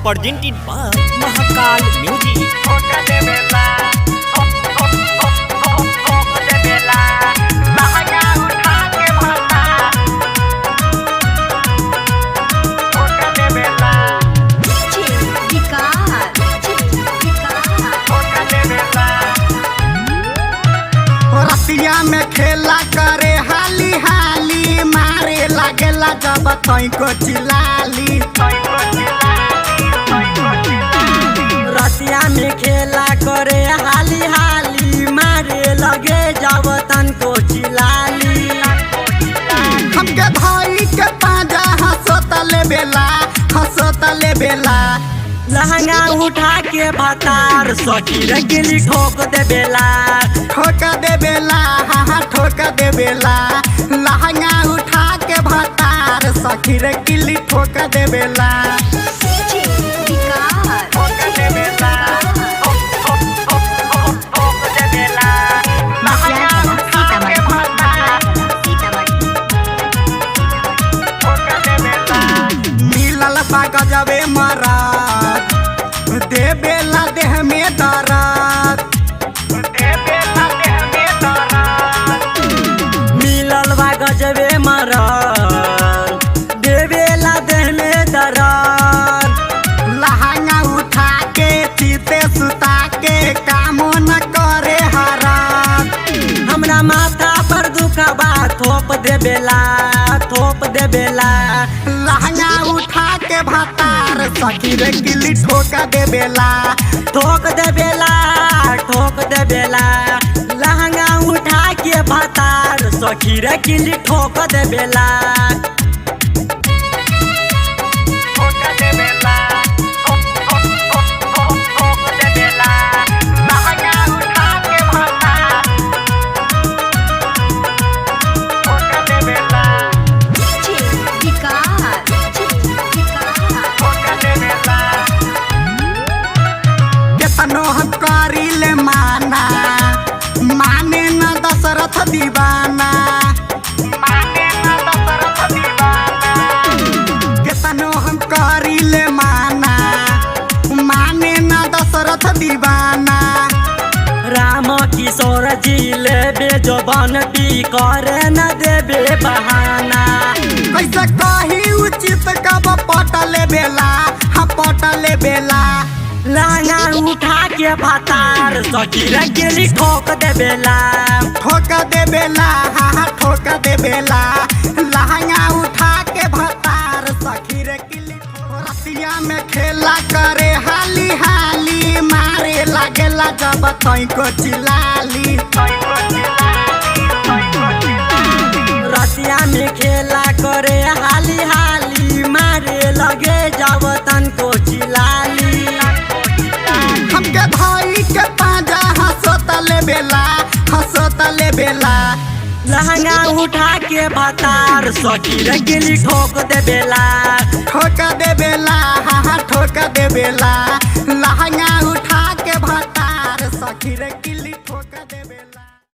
presented by Mahakal Music. रतिया में खेला करे हाली हाली मारे लागेला जब तैको चिलाली। रतिया में खेला करे हाली हाली मारे लगे जब तनको चिलाली। हमके भाई के पाजा हंसोतले बेला लहंगा उठा के भतार सखीर गिली ठोक दे बेला हाँ ठोक दे बेला। लहंगा उठा के भतार सखीर गिली ठोक दे बेला। मिलल बा गजबे मराद दे बेला देह में दर्द। मिलल बा गजबे मरन देवेला देह में दरन। लहंगा उठा के चीते सुता के कामो न करे हराम। हमरा माथा पर दुखबा थोप दे बेला। लहंगा उठा के भतार सखीर गिली ठोक दे बेला। लहंगा उठा के भतार सखीर गिली ठोक दे बेला। केतनो हम करीले माना माने न दशरथ दीवाना। केतनो हम करीले माना माने न दशरथ दीवाना। राम किशोर जी लेबे जबान भी करे न देबे बहाना। कैसे कही उचित कब पटले बेला। लहंगा उठा के भतार सखीर गिली ठोक दे बेला। हाँ ठोक दे बेला। लहंगा उठा के भतार सखीर गिली रतिया में खेला करे हाली हाली मारे लागेला जब तैको चिलाली। रतिया में खेला करे हाली हाली मारे लगे जब तनको चिलाली। हमके भाई के पाजा हंसोतले बेला। लहंगा उठा के भतार सखीर गिली ठोक दे बेला। हाँ ठोक दे बेला। लहंगा उठा के भतार सखीर गिली ठोक दे बेला।